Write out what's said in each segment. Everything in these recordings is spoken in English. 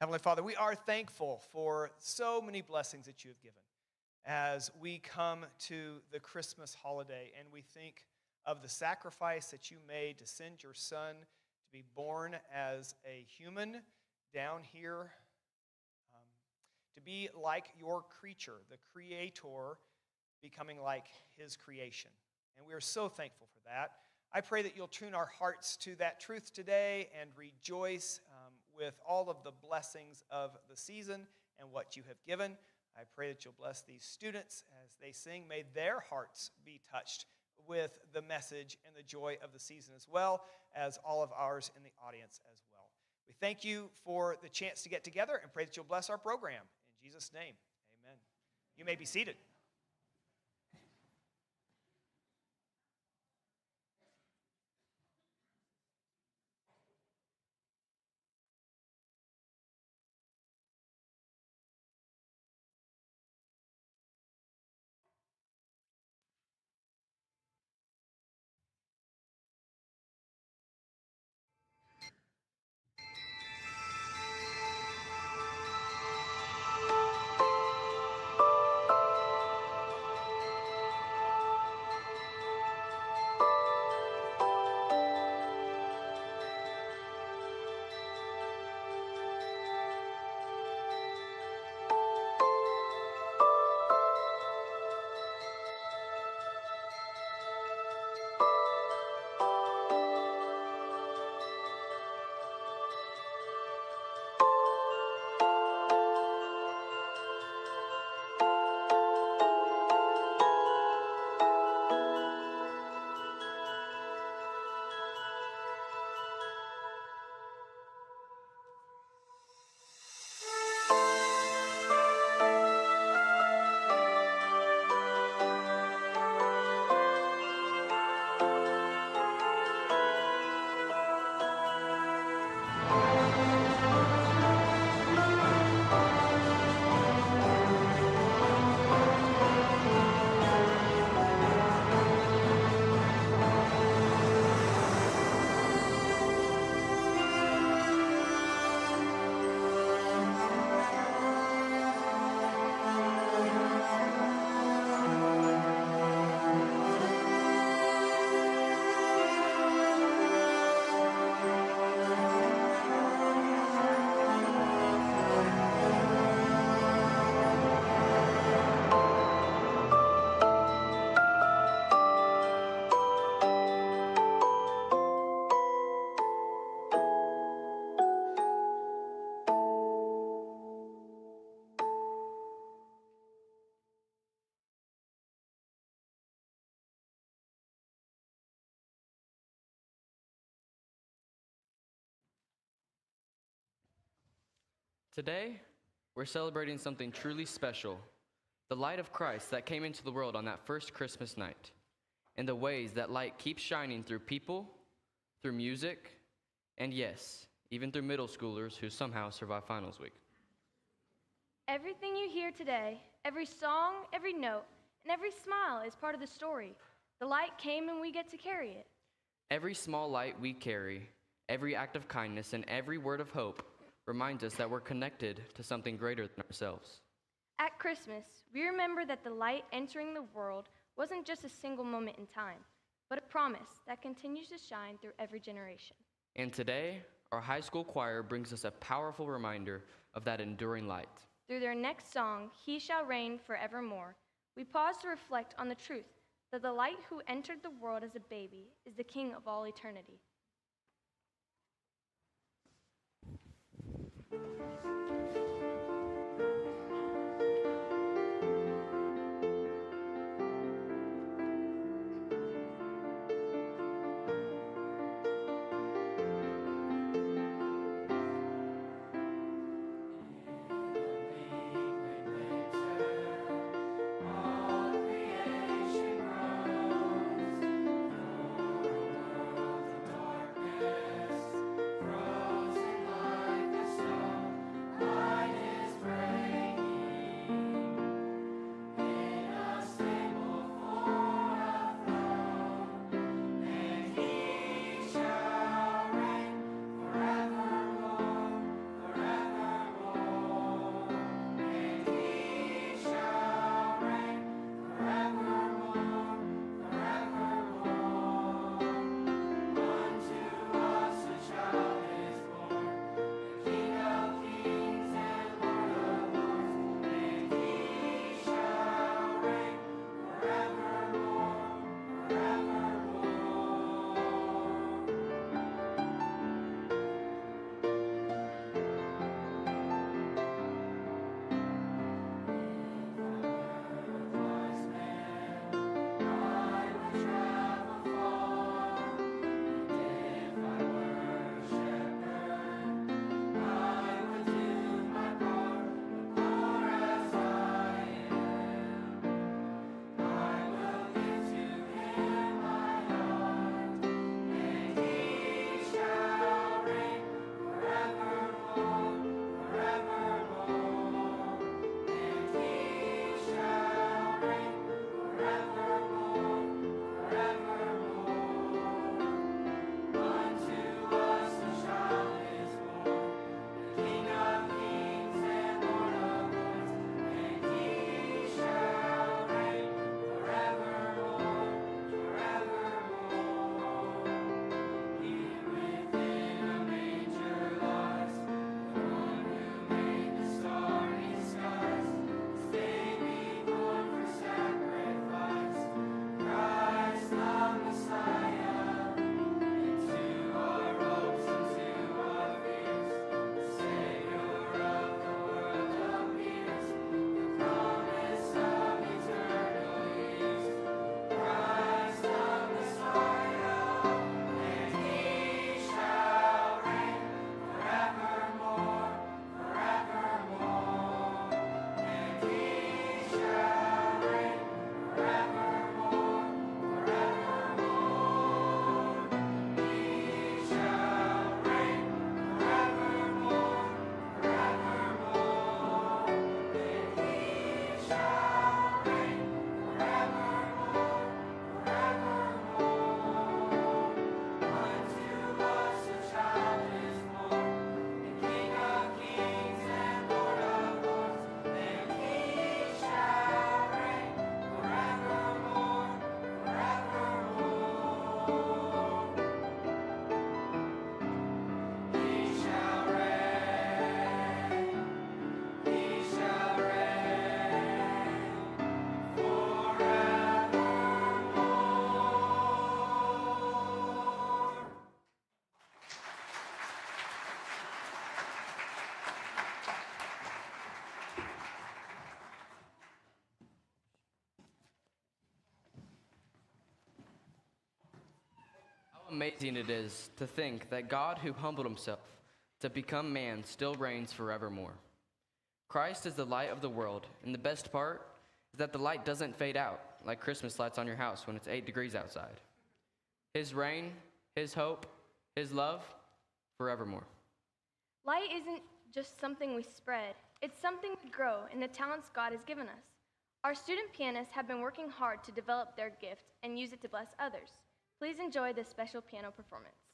Heavenly Father, we are thankful for so many blessings that you have given as we come to the Christmas holiday and we think of the sacrifice that you made to send your Son to be born as a human down here, to be like your creature, the Creator, becoming like his creation. And we are so thankful for that. I pray that you'll tune our hearts to that truth today and rejoice with all of the blessings of the season and what you have given. I pray that you'll bless these students as they sing. May their hearts be touched with the message and the joy of the season, as well as all of ours in the audience as well. We thank you for the chance to get together and pray that you'll bless our program. In Jesus' name, amen. You may be seated. Today, we're celebrating something truly special, the light of Christ that came into the world on that first Christmas night, and the ways that light keeps shining through people, through music, and yes, even through middle schoolers who somehow survive finals week. Everything you hear today, every song, every note, and every smile is part of the story. The light came and we get to carry it. Every small light we carry, every act of kindness, and every word of hope reminds us that we're connected to something greater than ourselves. At Christmas, we remember that the light entering the world wasn't just a single moment in time, but a promise that continues to shine through every generation. And today, our high school choir brings us a powerful reminder of that enduring light. Through their next song, He Shall Reign Forevermore, we pause to reflect on the truth that the light who entered the world as a baby is the King of all eternity. Amazing it is to think that God, who humbled himself to become man, still reigns forevermore. Christ is the light of the world, and the best part is that the light doesn't fade out like Christmas lights on your house when it's 8 degrees outside. His reign, his hope, his love, forevermore. Light isn't just something we spread, it's something we grow in the talents God has given us. Our student pianists have been working hard to develop their gift and use it to bless others. Please enjoy this special piano performance.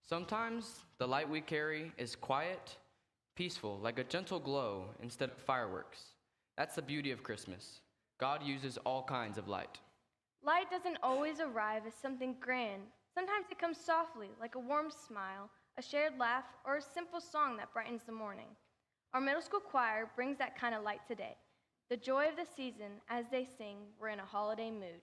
Sometimes the light we carry is quiet, peaceful, like a gentle glow instead of fireworks. That's the beauty of Christmas. God uses all kinds of light. Light doesn't always arrive as something grand. Sometimes it comes softly, like a warm smile, a shared laugh, or a simple song that brightens the morning. Our middle school choir brings that kind of light today. The joy of the season as they sing, we're in a holiday mood.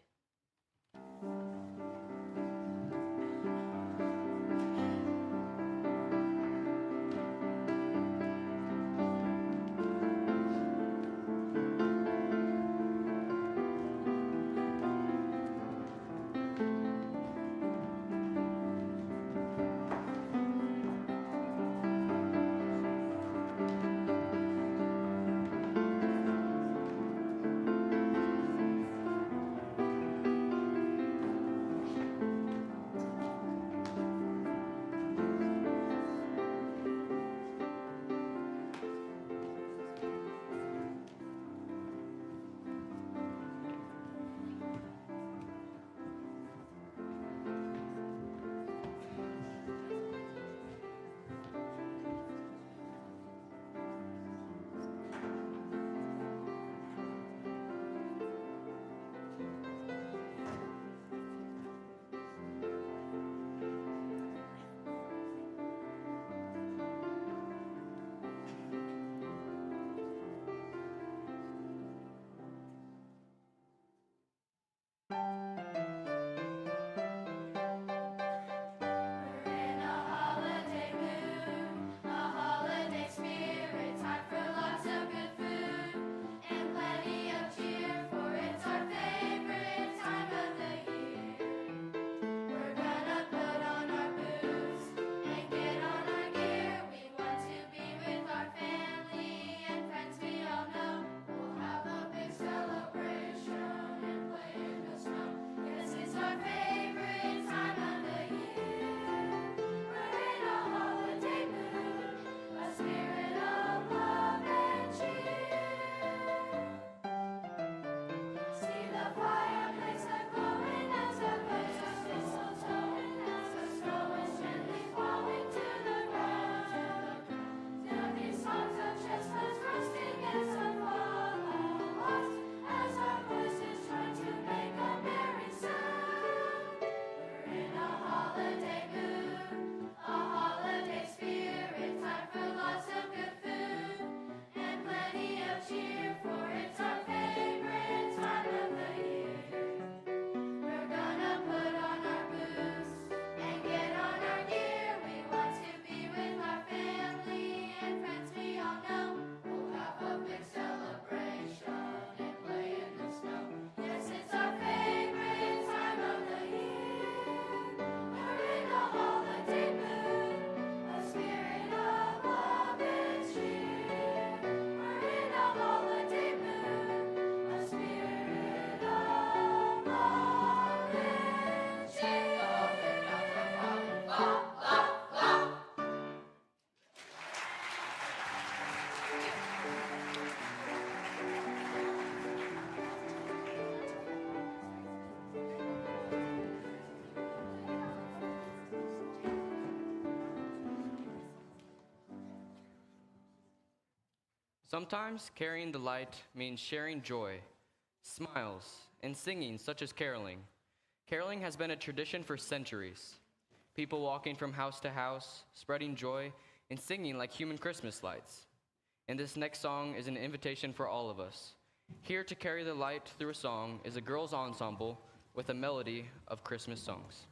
Sometimes carrying the light means sharing joy, smiles, and singing, such as caroling. Caroling has been a tradition for centuries. People walking from house to house, spreading joy, and singing like human Christmas lights. And this next song is an invitation for all of us. Here to carry the light through a song is a girls' ensemble with a melody of Christmas songs.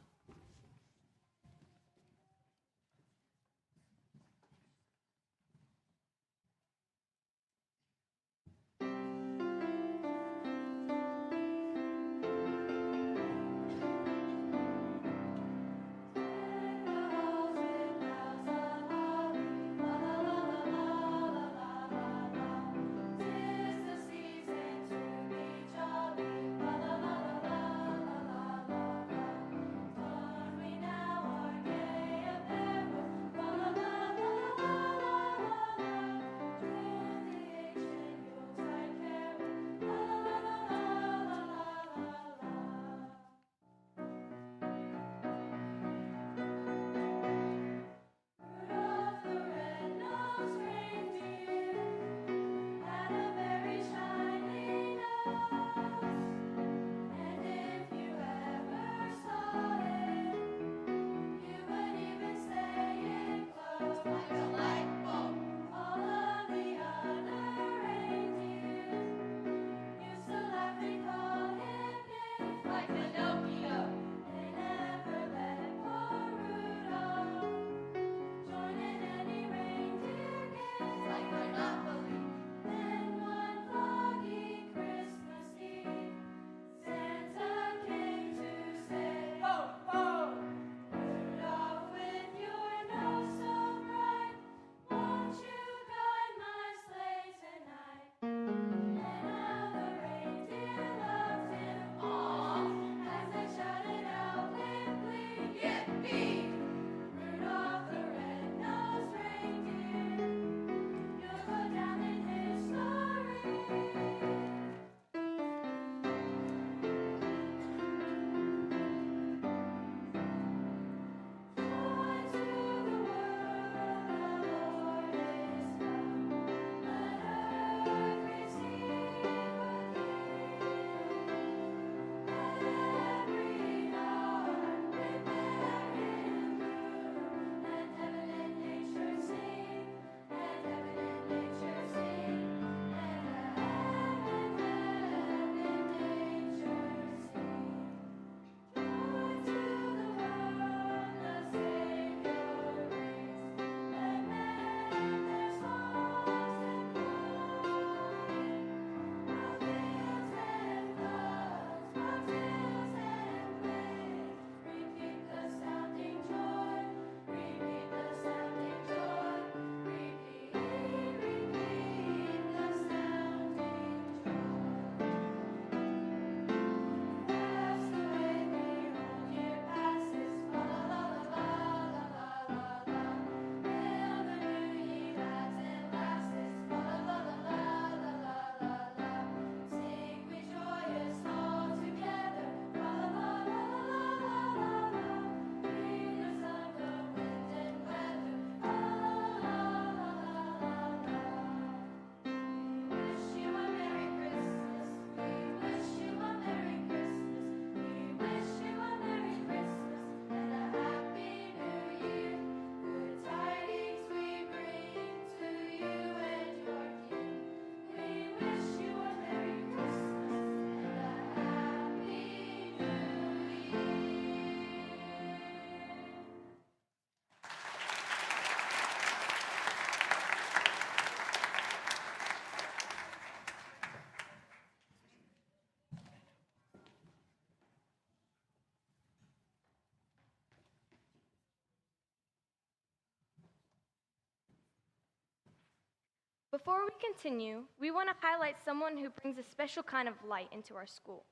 Before we continue, we want to highlight someone who brings a special kind of light into our school.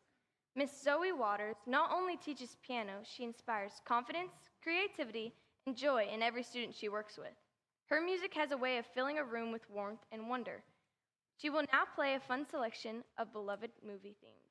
Miss Zoe Waters not only teaches piano, she inspires confidence, creativity, and joy in every student she works with. Her music has a way of filling a room with warmth and wonder. She will now play a fun selection of beloved movie themes.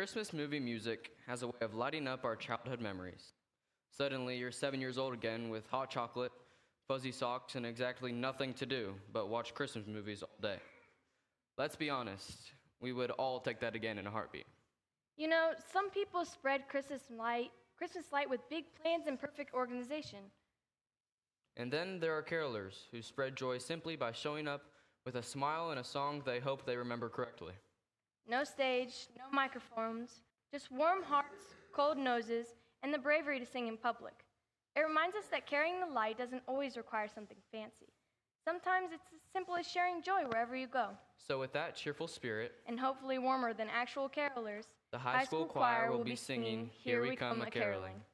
Christmas movie music has a way of lighting up our childhood memories. Suddenly, you're 7 years old again with hot chocolate, fuzzy socks, and exactly nothing to do but watch Christmas movies all day. Let's be honest, we would all take that again in a heartbeat. You know, some people spread Christmas light with big plans and perfect organization. And then there are carolers who spread joy simply by showing up with a smile and a song they hope they remember correctly. No stage, no microphones, just warm hearts, cold noses, and the bravery to sing in public. It reminds us that carrying the light doesn't always require something fancy. Sometimes it's as simple as sharing joy wherever you go. So with that cheerful spirit, And hopefully warmer than actual carolers, the high school choir will be singing Here We Come A-Caroling.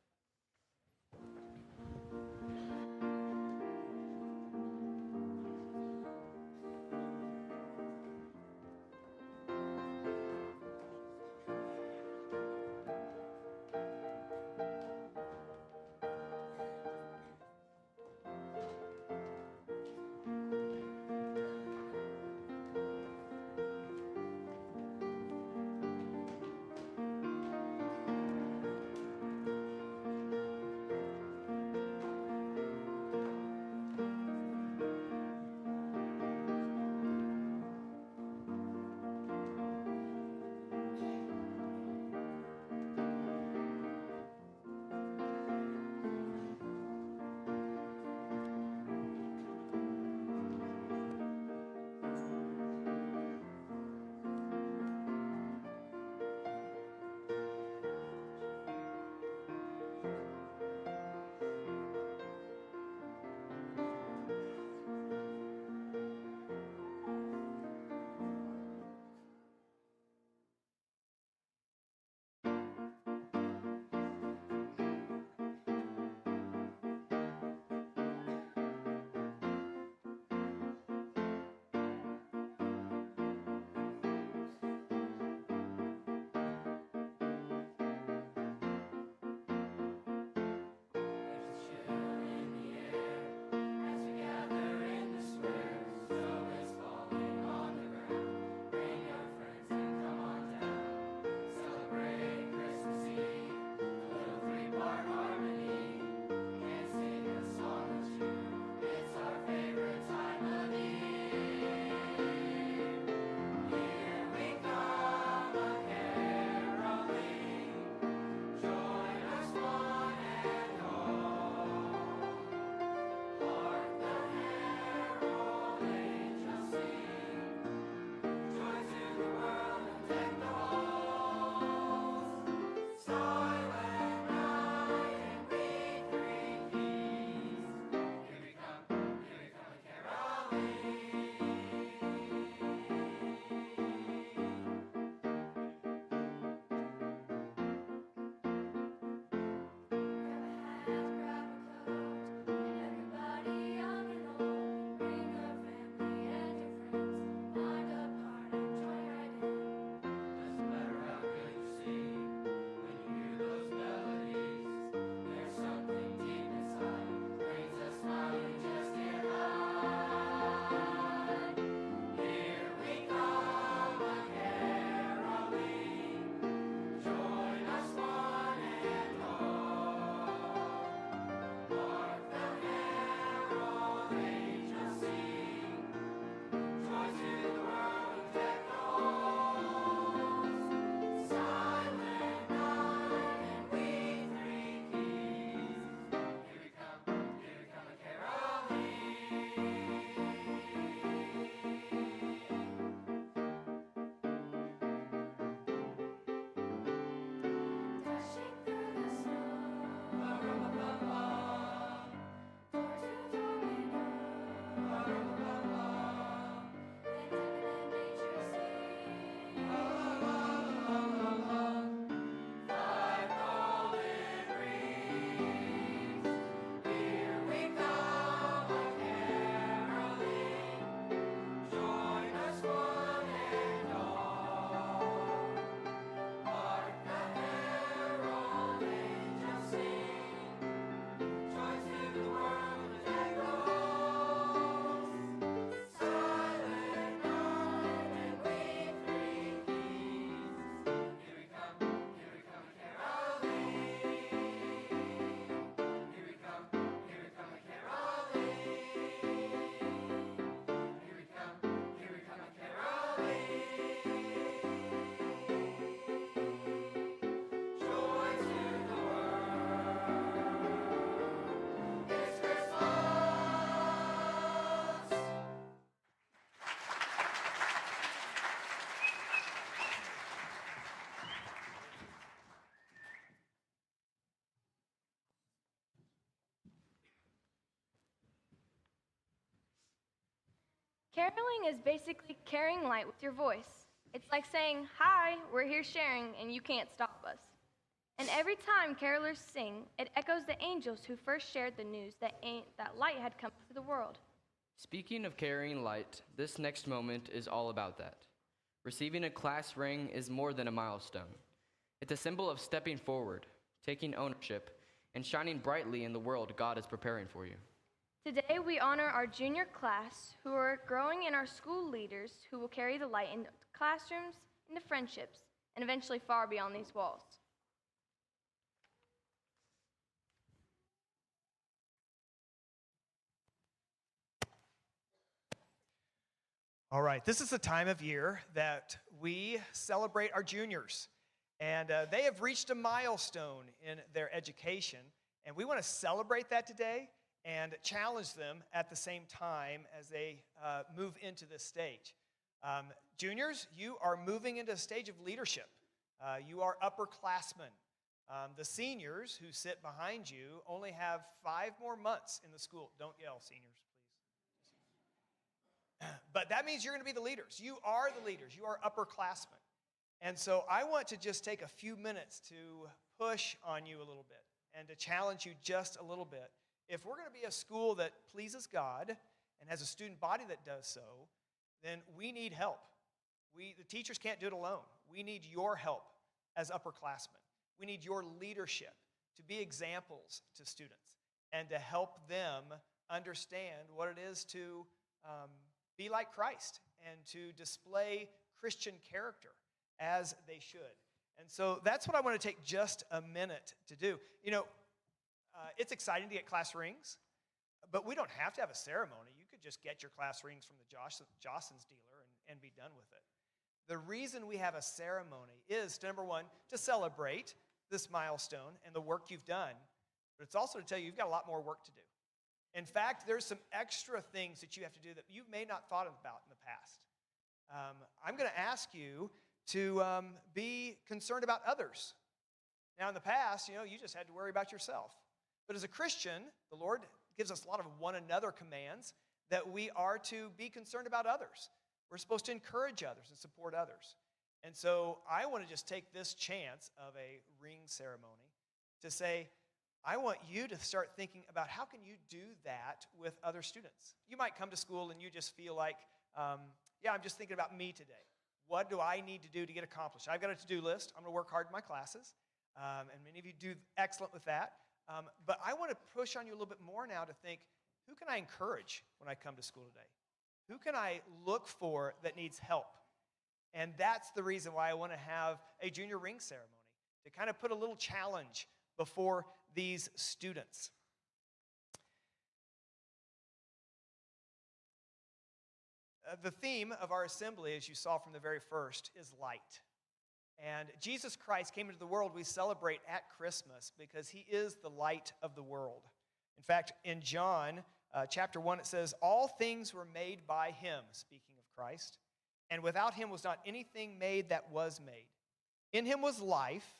Caroling is basically carrying light with your voice. It's like saying, "Hi, we're here sharing, and you can't stop us." And every time carolers sing, it echoes the angels who first shared the news that light had come to the world. Speaking of carrying light, this next moment is all about that. Receiving a class ring is more than a milestone. It's a symbol of stepping forward, taking ownership, and shining brightly in the world God is preparing for you. Today, we honor our junior class who are growing and our school leaders who will carry the light into classrooms, into friendships, and eventually far beyond these walls. All right, this is the time of year that we celebrate our juniors. And they have reached a milestone in their education. And we want to celebrate that today and challenge them at the same time as they move into this stage. Juniors, you are moving into a stage of leadership. You are upperclassmen. The seniors who sit behind you only have 5 more months in the school. Don't yell, seniors, please. But that means you're going to be the leaders. You are the leaders. You are upperclassmen. And so I want to just take a few minutes to push on you a little bit and to challenge you just a little bit. If we're going to be a school that pleases God and has a student body that does so, then we need help. The teachers can't do it alone. We need your help as upperclassmen. We need your leadership to be examples to students and to help them understand what it is to be like Christ and to display Christian character as they should. And so that's what I want to take just a minute to do. You know, it's exciting to get class rings, but we don't have to have a ceremony. You could just get your class rings from the Jostens dealer and be done with it. The reason we have a ceremony is, number one, to celebrate this milestone and the work you've done, but it's also to tell you you've got a lot more work to do. In fact, there's some extra things that you have to do that you may not thought about in the past. I'm going to ask you to be concerned about others. Now, in the past, you just had to worry about yourself. But as a Christian, the Lord gives us a lot of one another commands that we are to be concerned about others. We're supposed to encourage others and support others. And so I want to just take this chance of a ring ceremony to say, I want you to start thinking about how can you do that with other students. You might come to school and you just feel like, I'm just thinking about me today. What do I need to do to get accomplished? I've got a to-do list. I'm going to work hard in my classes. And many of you do excellent with that. But I want to push on you a little bit more now to think, who can I encourage when I come to school today? Who can I look for that needs help? And that's the reason why I want to have a junior ring ceremony, to kind of put a little challenge before these students. The theme of our assembly, as you saw from the very first, is light. And Jesus Christ came into the world we celebrate at Christmas because he is the light of the world. In fact, in John chapter 1, it says, "All things were made by him," speaking of Christ, "and without him was not anything made that was made. In him was life,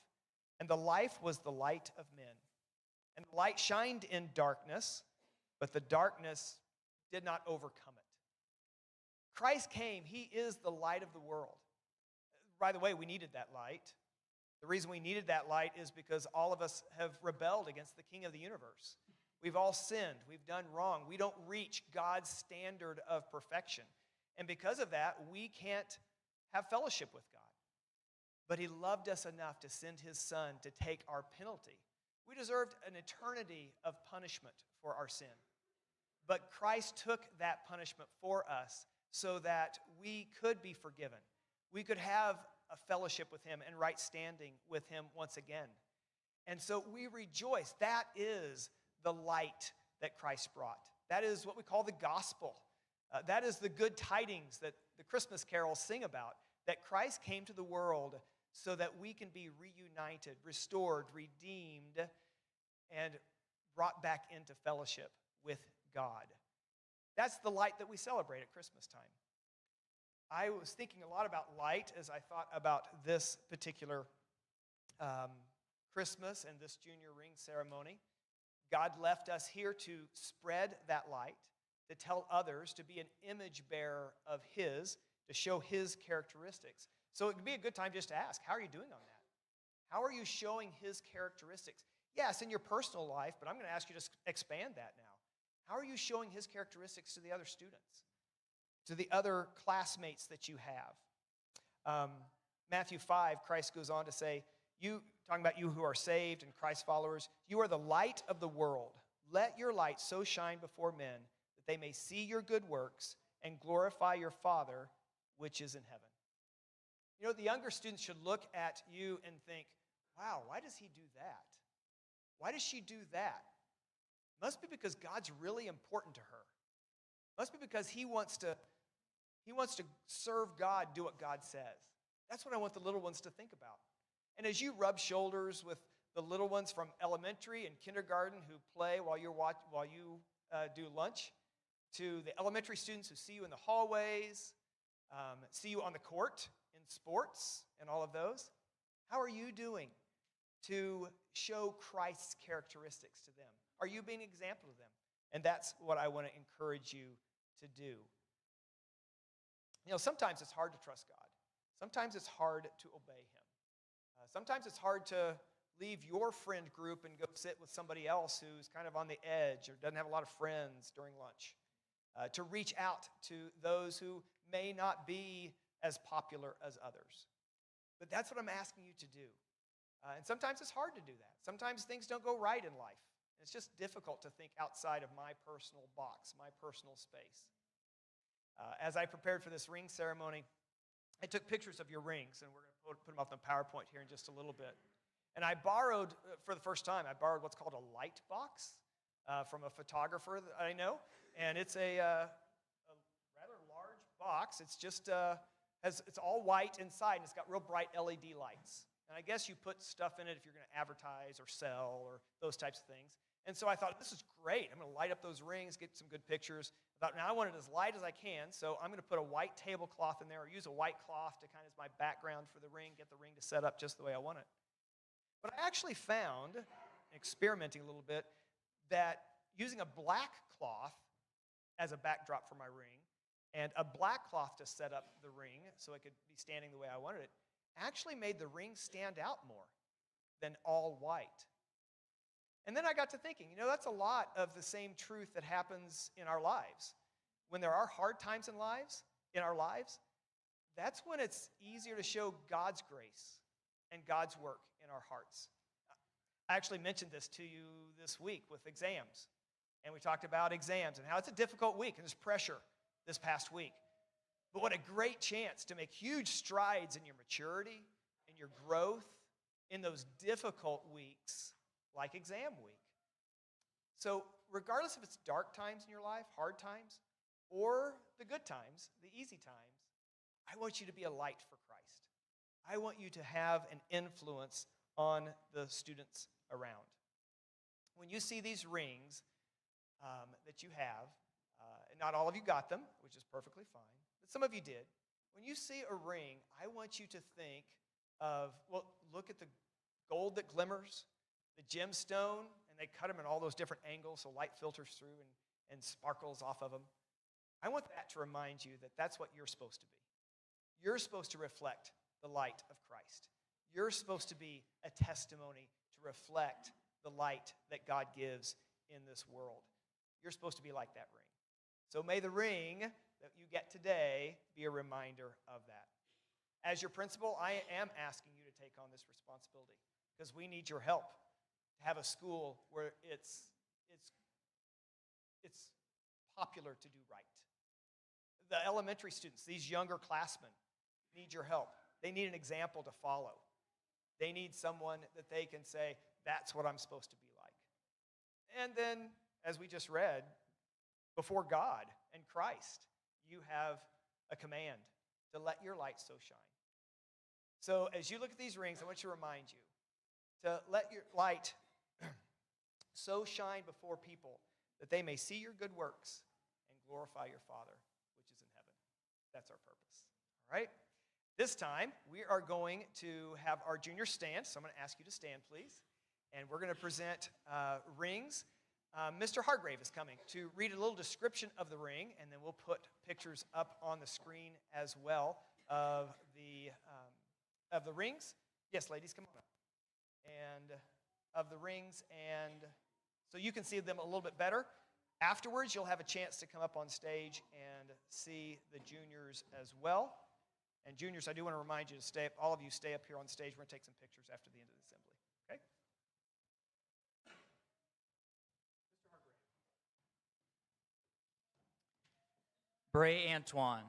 and the life was the light of men. And the light shined in darkness, but the darkness did not overcome it." Christ came. He is the light of the world. By the way, we needed that light. The reason we needed that light is because all of us have rebelled against the King of the universe. We've all sinned. We've done wrong. We don't reach God's standard of perfection. And because of that, we can't have fellowship with God. But he loved us enough to send his son to take our penalty. We deserved an eternity of punishment for our sin. But Christ took that punishment for us so that we could be forgiven. We could have a fellowship with him and right standing with him once again. And so we rejoice. That is the light that Christ brought. That is what we call the gospel. That is the good tidings that the Christmas carols sing about, that Christ came to the world so that we can be reunited, restored, redeemed, and brought back into fellowship with God. That's the light that we celebrate at Christmas time. I was thinking a lot about light as I thought about this particular Christmas and this junior ring ceremony. God left us here to spread that light, to tell others, to be an image bearer of His, to show His characteristics. So it would be a good time just to ask, how are you doing on that? How are you showing His characteristics? Yes, in your personal life, but I'm going to ask you to expand that now. How are you showing His characteristics to the other students, to the other classmates that you have? Matthew 5, Christ goes on to say, talking about you who are saved and Christ followers, you are the light of the world. Let your light so shine before men that they may see your good works and glorify your Father which is in heaven. You know, the younger students should look at you and think, wow, why does he do that? Why does she do that? Must be because God's really important to her. Must be because he wants to serve God, do what God says. That's what I want the little ones to think about. And as you rub shoulders with the little ones from elementary and kindergarten who play while you do lunch, to the elementary students who see you in the hallways, see you on the court in sports and all of those, how are you doing to show Christ's characteristics to them? Are you being an example to them? And that's what I want to encourage you to do. You know, sometimes it's hard to trust God. Sometimes it's hard to obey Him. Sometimes it's hard to leave your friend group and go sit with somebody else who's kind of on the edge or doesn't have a lot of friends during lunch. To reach out to those who may not be as popular as others. But that's what I'm asking you to do. And sometimes it's hard to do that. Sometimes things don't go right in life. It's just difficult to think outside of my personal box, my personal space. As I prepared for this ring ceremony, I took pictures of your rings, and we're going to put them up on PowerPoint here in just a little bit. And I borrowed, for the first time, what's called a light box from a photographer that I know. And it's a rather large box. It's just, it's all white inside, and it's got real bright LED lights. And I guess you put stuff in it if you're going to advertise or sell or those types of things. And so I thought, this is great. I'm going to light up those rings, get some good pictures. I thought, now I want it as light as I can, so I'm going to put a white tablecloth in there or use a white cloth to kind of as my background for the ring, get the ring to set up just the way I want it. But I actually found, experimenting a little bit, that using a black cloth as a backdrop for my ring and a black cloth to set up the ring so it could be standing the way I wanted it actually made the ring stand out more than all white. And then I got to thinking, you know, that's a lot of the same truth that happens in our lives. When there are hard times in our lives, that's when it's easier to show God's grace and God's work in our hearts. I actually mentioned this to you this week with exams. And we talked about exams and how it's a difficult week and there's pressure this past week. But what a great chance to make huge strides in your maturity, in your growth, in those difficult weeks like exam week. So regardless if it's dark times in your life, hard times, or the good times, the easy times, I want you to be a light for Christ. I want you to have an influence on the students around. When you see these rings that you have, and not all of you got them, which is perfectly fine, but some of you did. When you see a ring, I want you to think of, well, look at the gold that glimmers, the gemstone, and they cut them in all those different angles so light filters through and sparkles off of them. I want that to remind you that that's what you're supposed to be. You're supposed to reflect the light of Christ. You're supposed to be a testimony to reflect the light that God gives in this world. You're supposed to be like that ring. So may the ring that you get today be a reminder of that. As your principal, I am asking you to take on this responsibility because we need your help to have a school where it's popular to do right. The elementary students, these younger classmen, need your help. They need an example to follow. They need someone that they can say, that's what I'm supposed to be like. And then, as we just read, before God and Christ, you have a command to let your light so shine. So as you look at these rings, I want to remind you to let your light so shine before people that they may see your good works and glorify your Father, which is in heaven. That's our purpose. All right? This time, we are going to have our juniors stand. So I'm going to ask you to stand, please. And we're going to present rings. Mr. Hargrave is coming to read a little description of the ring, and then we'll put pictures up on the screen as well of the rings. Yes, ladies, come on up. And of the rings, and so you can see them a little bit better. Afterwards, you'll have a chance to come up on stage and see the juniors as well. And juniors, I do want to remind you to stay up, all of you stay up here on stage. We're going to take some pictures after the end of the assembly. Okay? Bray Antoine.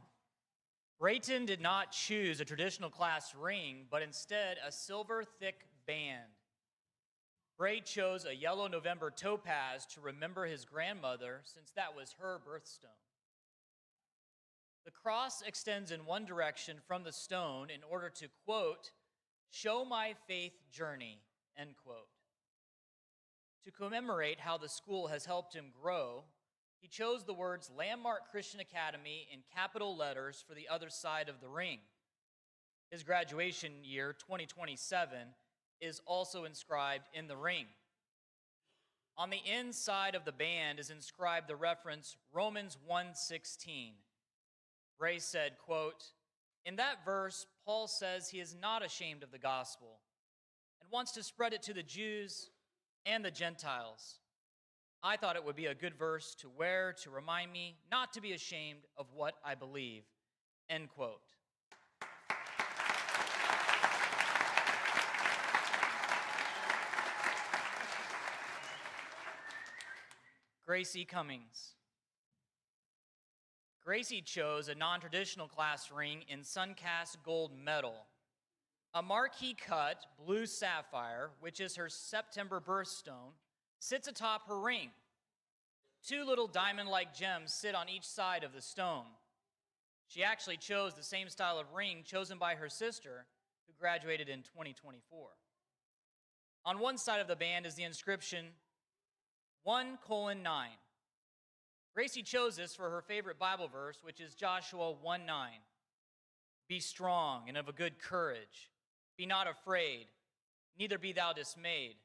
Brayton did not choose a traditional class ring, but instead a silver thick band. Bray chose a yellow November topaz to remember his grandmother, since that was her birthstone. The cross extends in one direction from the stone in order to, quote, show my faith journey, end quote. To commemorate how the school has helped him grow, he chose the words Landmark Christian Academy in capital letters for the other side of the ring. His graduation year, 2027, is also inscribed in the ring. On the inside of the band is inscribed the reference Romans 1:16. Bray said, quote, in that verse, Paul says he is not ashamed of the gospel and wants to spread it to the Jews and the Gentiles. I thought it would be a good verse to wear to remind me not to be ashamed of what I believe, end quote. Gracie Cummings. Gracie chose a non-traditional class ring in Suncast Gold Medal, a marquee cut blue sapphire, which is her September birthstone, sits atop her ring. Two little diamond-like gems sit on each side of the stone. She actually chose the same style of ring chosen by her sister, who graduated in 2024. On one side of the band is the inscription 1:9. Gracie chose this for her favorite Bible verse, which is Joshua 1:9. Be strong and of a good courage. Be not afraid, neither be thou dismayed.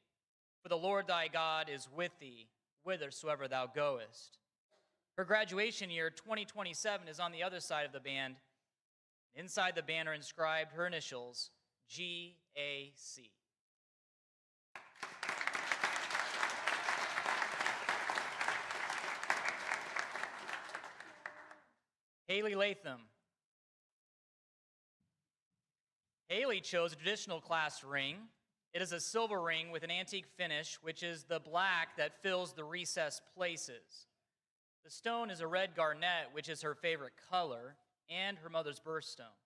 For the Lord thy God is with thee, whithersoever thou goest. Her graduation year, 2027, is on the other side of the band. Inside the band are inscribed her initials, GAC. Haley Latham. Haley chose a traditional class ring. It is a silver ring with an antique finish, which is the black that fills the recessed places. The stone is a red garnet, which is her favorite color, and her mother's birthstone.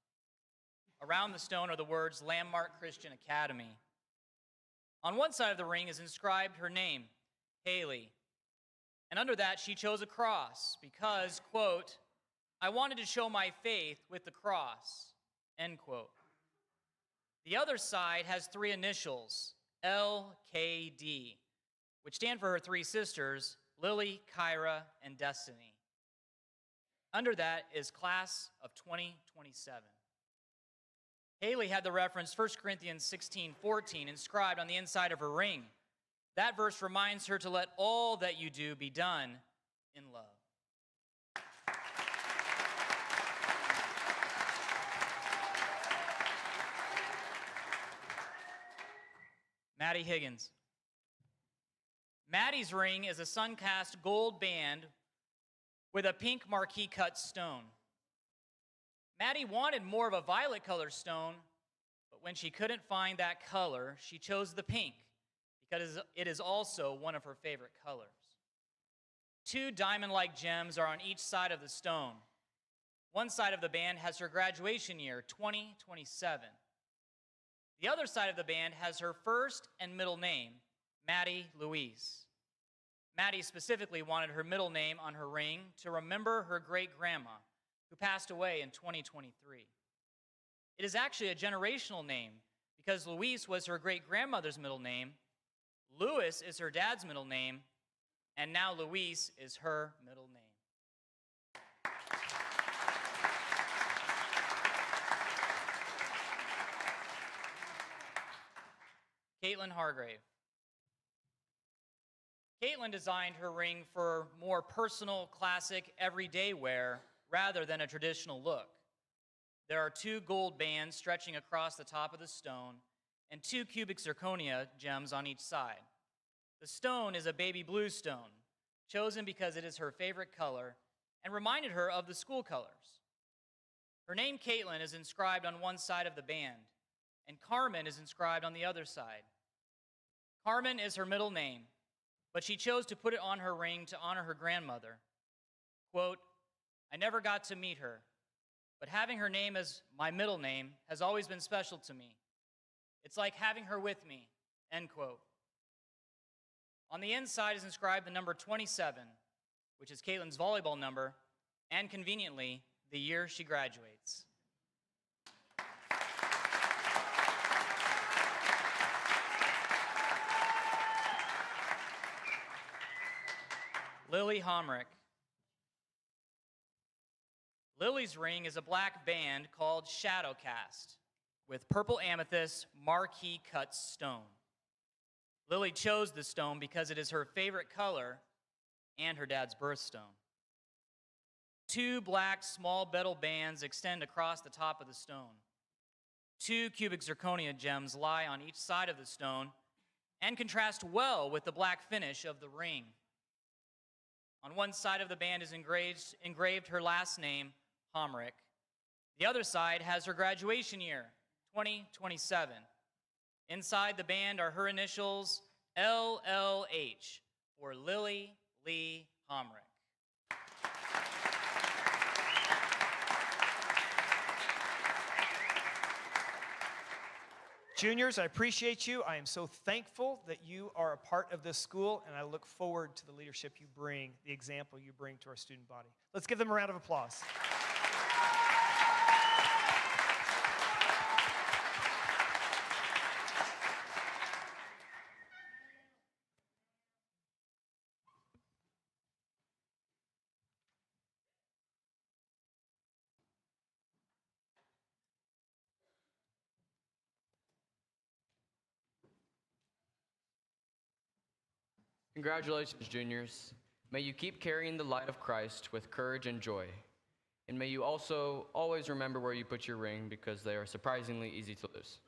Around the stone are the words Landmark Christian Academy. On one side of the ring is inscribed her name, Haley. And under that, she chose a cross because, quote, I wanted to show my faith with the cross, end quote. The other side has three initials, LKD, which stand for her three sisters, Lily, Kyra, and Destiny. Under that is class of 2027. Haley had the reference 1 Corinthians 16:14 inscribed on the inside of her ring. That verse reminds her to let all that you do be done in love. Maddie Higgins. Maddie's ring is a sun-cast gold band with a pink marquee cut stone. Maddie wanted more of a violet color stone, but when she couldn't find that color, she chose the pink because it is also one of her favorite colors. Two diamond-like gems are on each side of the stone. One side of the band has her graduation year, 2027. The other side of the band has her first and middle name, Maddie Louise. Maddie specifically wanted her middle name on her ring to remember her great-grandma, who passed away in 2023. It is actually a generational name because Louise was her great-grandmother's middle name, Louis is her dad's middle name, and now Louise is her middle name. Caitlin Hargrave. Caitlin designed her ring for more personal, classic, everyday wear rather than a traditional look. There are 2 gold bands stretching across the top of the stone and 2 cubic zirconia gems on each side. The stone is a baby blue stone, chosen because it is her favorite color and reminded her of the school colors. Her name, Caitlin, is inscribed on one side of the band, and Carmen is inscribed on the other side. Carmen is her middle name, but she chose to put it on her ring to honor her grandmother. Quote, "I never got to meet her, but having her name as my middle name has always been special to me. It's like having her with me," end quote. On the inside is inscribed the number 27, which is Caitlin's volleyball number, and conveniently, the year she graduates. Lily Homrick. Lily's ring is a black band called Shadowcast with purple amethyst marquee cut stone. Lily chose the stone because it is her favorite color and her dad's birthstone. 2 black small betel bands extend across the top of the stone. 2 cubic zirconia gems lie on each side of the stone and contrast well with the black finish of the ring. On one side of the band is engraved her last name, Homrick. The other side has her graduation year, 2027. Inside the band are her initials, LLH, for Lily Lee Homrick. Juniors, I appreciate you. I am so thankful that you are a part of this school, and I look forward to the leadership you bring, the example you bring to our student body. Let's give them a round of applause. Congratulations, juniors. May you keep carrying the light of Christ with courage and joy. And may you also always remember where you put your ring, because they are surprisingly easy to lose.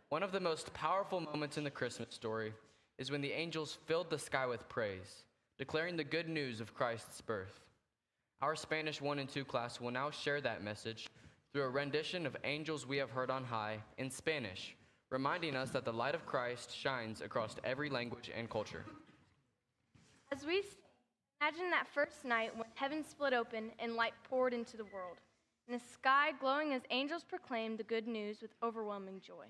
One of the most powerful moments in the Christmas story is when the angels filled the sky with praise, declaring the good news of Christ's birth. Our Spanish 1 and 2 class will now share that message through a rendition of Angels We Have Heard on High in Spanish, reminding us that the light of Christ shines across every language and culture. As we imagine that first night when heaven split open and light poured into the world, and the sky glowing as angels proclaimed the good news with overwhelming joy.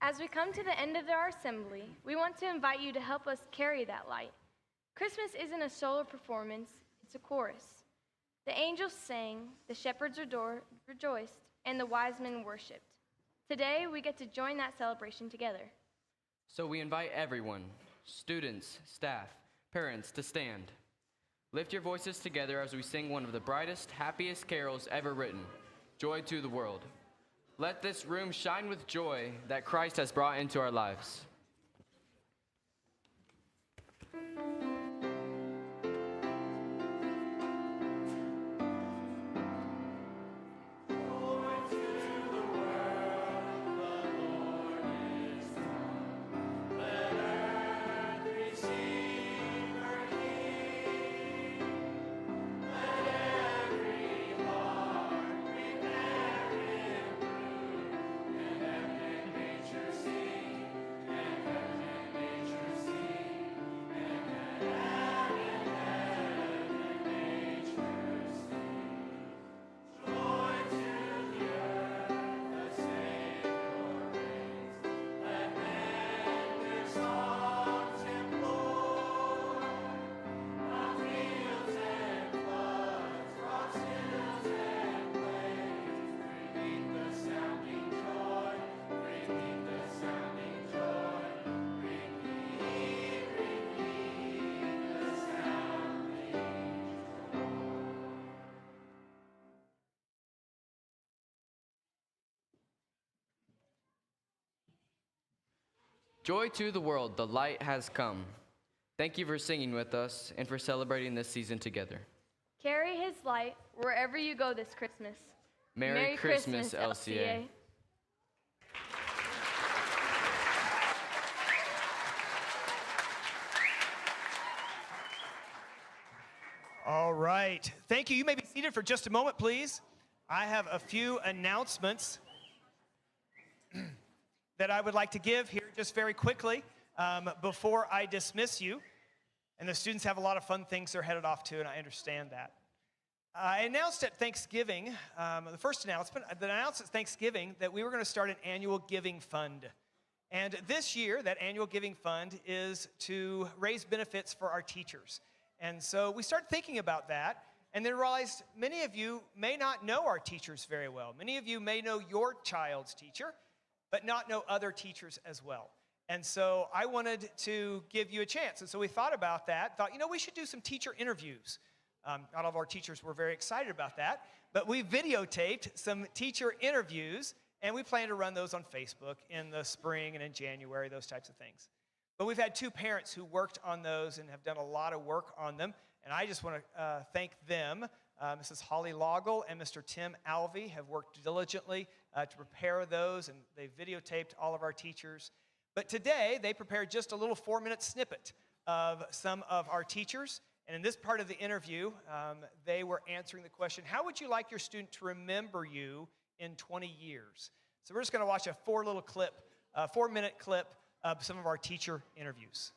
As we come to the end of our assembly, we want to invite you to help us carry that light. Christmas isn't a solo performance, it's a chorus. The angels sang, the shepherds rejoiced, and the wise men worshiped. Today, we get to join that celebration together. So we invite everyone, students, staff, parents, to stand. Lift your voices together as we sing one of the brightest, happiest carols ever written, Joy to the World. Let this room shine with joy that Christ has brought into our lives. Joy to the world, the light has come. Thank you for singing with us and for celebrating this season together. Carry his light wherever you go this Christmas. Merry Christmas, LCA. All right. Thank you. You may be seated for just a moment, please. I have a few announcements that I would like to give here just very quickly before I dismiss you. And the students have a lot of fun things they're headed off to, and I understand that. I announced at Thanksgiving, the first announcement, at Thanksgiving that we were going to start an annual giving fund. And this year, that annual giving fund is to raise benefits for our teachers. And so we started thinking about that, and then realized many of you may not know our teachers very well. Many of you may know your child's teacher, but not know other teachers as well. And so I wanted to give you a chance. And so we thought about that, thought, we should do some teacher interviews. Not all of our teachers were very excited about that, but we videotaped some teacher interviews, and we plan to run those on Facebook in the spring and in January, those types of things. But we've had two parents who worked on those and have done a lot of work on them, and I just want to thank them. Mrs. Holly Loggle and Mr. Tim Alvey have worked diligently to prepare those, and they videotaped all of our teachers. But today, they prepared just a little 4-minute snippet of some of our teachers. And in this part of the interview, they were answering the question, how would you like your student to remember you in 20 years? So we're just going to watch a 4-minute clip of some of our teacher interviews.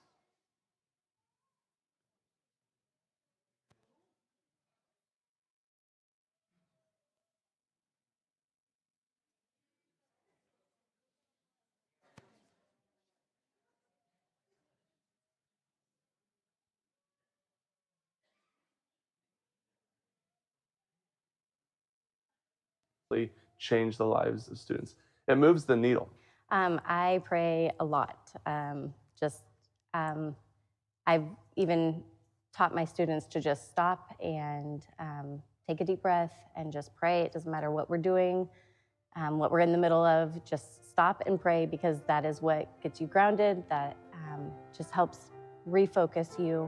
Change the lives of students. It moves the needle. I pray a lot. I've even taught my students to just stop and take a deep breath and just pray. It doesn't matter what we're doing, what we're in the middle of, just stop and pray, because that is what gets you grounded, that just helps refocus you.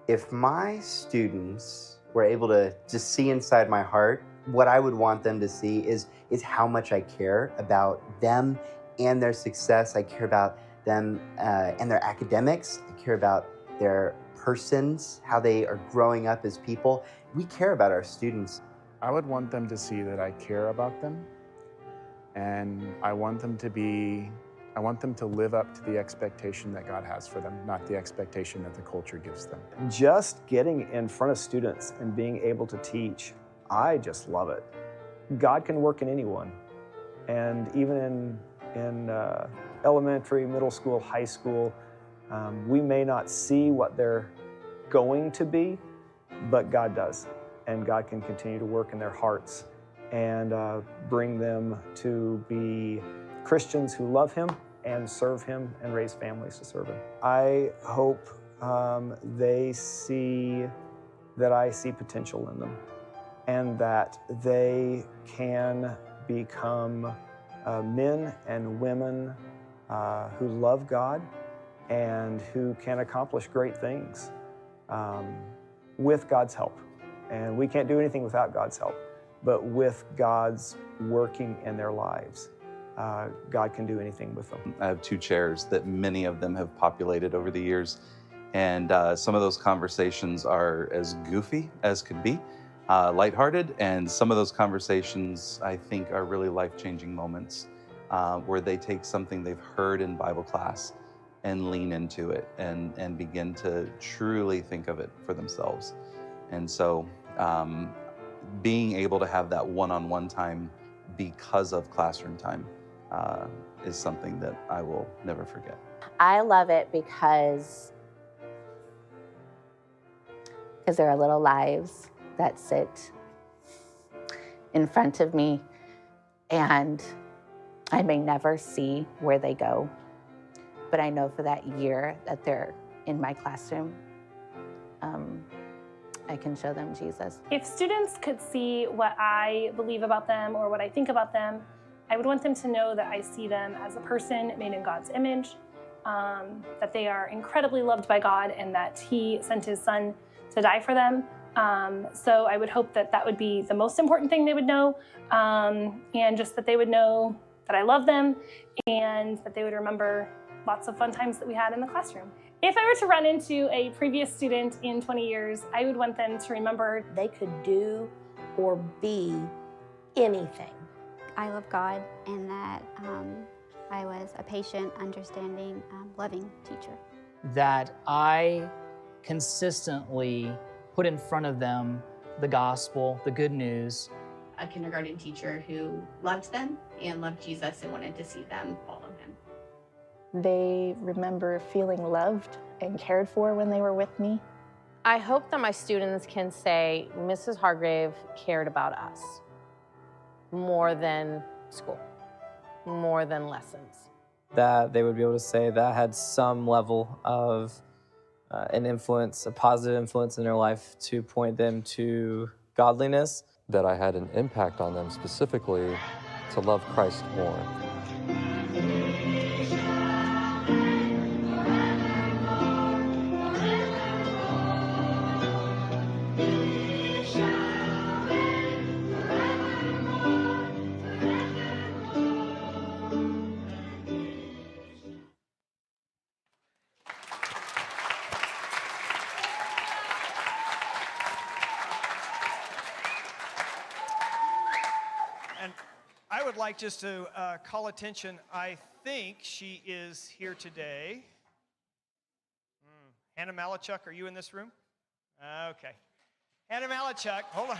If my students were able to just see inside my heart, what I would want them to see is how much I care about them and their success. I care about them and their academics. I care about their persons, how they are growing up as people. We care about our students. I would want them to see that I care about them, and I want them to live up to the expectation that God has for them, not the expectation that the culture gives them. Just getting in front of students and being able to teach, I just love it. God can work in anyone. And even in elementary, middle school, high school, we may not see what they're going to be, but God does. and God can continue to work in their hearts and bring them to be Christians who love Him and serve Him and raise families to serve Him. I hope they see that I see potential in them and that they can become men and women who love God and who can accomplish great things with God's help. And we can't do anything without God's help, but with God's working in their lives, God can do anything with them. I have 2 chairs that many of them have populated over the years, and some of those conversations are as goofy as could be, lighthearted, and some of those conversations I think are really life-changing moments where they take something they've heard in Bible class and lean into it and begin to truly think of it for themselves. And so being able to have that one-on-one time because of classroom time is something that I will never forget. I love it because there are little lives that sit in front of me, and I may never see where they go, but I know for that year that they're in my classroom, I can show them Jesus. If students could see what I believe about them or what I think about them, I would want them to know that I see them as a person made in God's image, that they are incredibly loved by God and that He sent His Son to die for them. So I would hope that that would be the most important thing they would know, and just that they would know that I love them and that they would remember lots of fun times that we had in the classroom. If I were to run into a previous student in 20 years, I would want them to remember they could do or be anything. I love God and that I was a patient, understanding, loving teacher. That I consistently put in front of them the gospel, the good news. A kindergarten teacher who loved them and loved Jesus and wanted to see them follow Him. They remember feeling loved and cared for when they were with me. I hope that my students can say, Mrs. Hargrave cared about us more than school, more than lessons. That they would be able to say that had some level of an influence, a positive influence in their life to point them to godliness. That I had an impact on them specifically to love Christ more. I would like just to call attention. I think she is here today. Hannah Malachuk, are you in this room? Okay. Hannah Malachuk, hold on.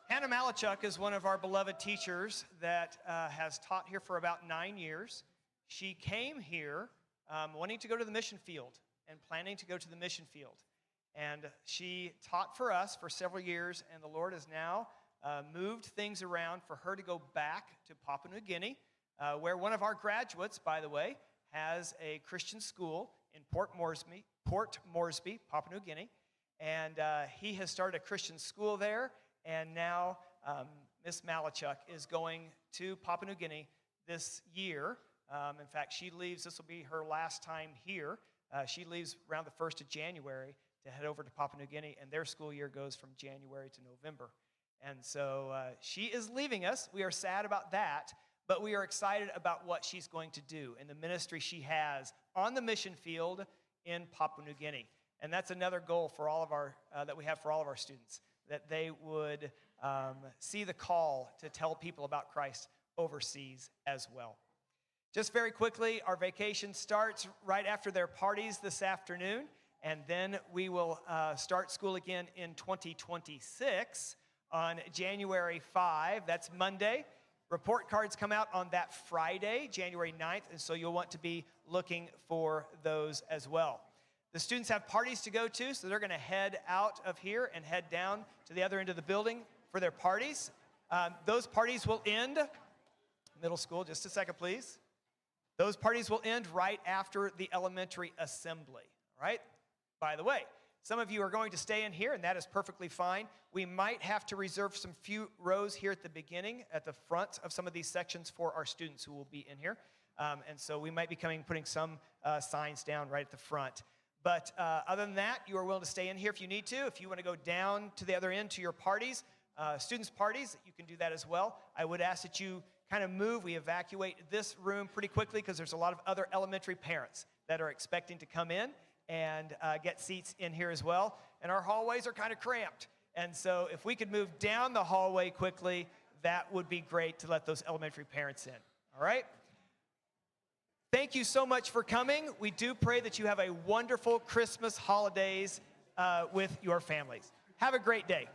Hannah Malachuk is one of our beloved teachers that has taught here for about 9 years. She came here wanting to go to the mission field and planning to go to the mission field. And she taught for us for several years, and the Lord has now moved things around for her to go back to Papua New Guinea, where one of our graduates, by the way, has a Christian school in Port Moresby, Papua New Guinea. And he has started a Christian school there, and now Miss Malachuk is going to Papua New Guinea this year. In fact, she leaves, this will be her last time here. She leaves around the 1st of January to head over to Papua New Guinea, and their school year goes from January to November. And so she is leaving us. We are sad about that, but we are excited about what she's going to do and the ministry she has on the mission field in Papua New Guinea. And that's another goal for all of our that we have for all of our students, that they would see the call to tell people about Christ overseas as well. Just very quickly, our vacation starts right after their parties this afternoon, and then we will start school again in 2026 on January 5. That's Monday. Report cards come out on that Friday, January 9th, and so you'll want to be looking for those as well. The students have parties to go to, so they're going to head out of here and head down to the other end of the building for their parties. Those parties will end, middle school, just a second, please. Those parties will end right after the elementary assembly, all right? By the way, some of you are going to stay in here, and that is perfectly fine. We might have to reserve some few rows here at the beginning, at the front of some of these sections for our students who will be in here. And so we might be putting some signs down right at the front. But other than that, you are willing to stay in here if you need to. If you want to go down to the other end to your parties, students' parties, you can do that as well. I would ask that you kind of move. We evacuate this room pretty quickly because there's a lot of other elementary parents that are expecting to come in and get seats in here as well. And our hallways are kind of cramped. And so if we could move down the hallway quickly, that would be great to let those elementary parents in. All right? Thank you so much for coming. We do pray that you have a wonderful Christmas holidays with your families. Have a great day.